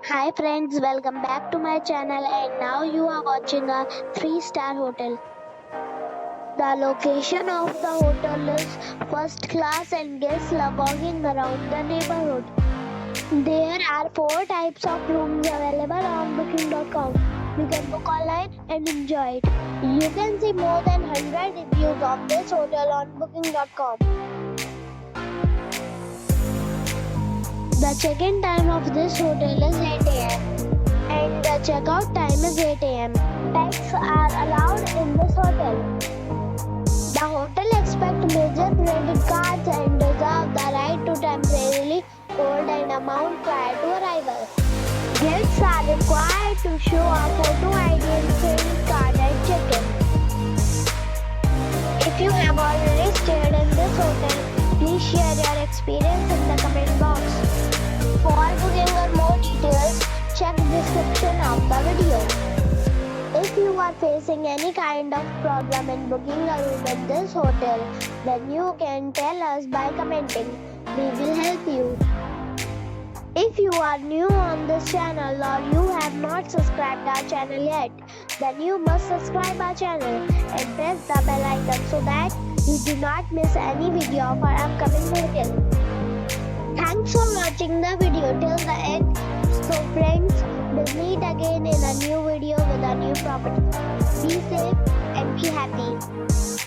Hi friends, welcome back to my channel and now you are watching a 3-star hotel. The location of the hotel is first class and guests love walking around the neighborhood. There are 4 types of rooms available on booking.com. You can book online and enjoy it. You can see more than 100 reviews of this hotel on booking.com. The check-in time of this hotel is 8 am and the checkout time is 8 am. Pets are allowed in this hotel. The hotel expects major credit cards and reserves the right to temporarily hold an amount prior to arrival. Guests are required to show a photo ID and credit card at check-in. If you have already stayed in this hotel, please share your experience in the comment box. For booking or more details, check description of the video. If you are facing any kind of problem in booking a room in this hotel, then you can tell us by commenting. We will help you. If you are new on this channel or you have not subscribed our channel yet, then you must subscribe our channel and press the bell icon so that you do not miss any video of our upcoming hotel. Thanks for watching the video till the end. So friends, we'll meet again in a new video with a new property. Be safe and be happy.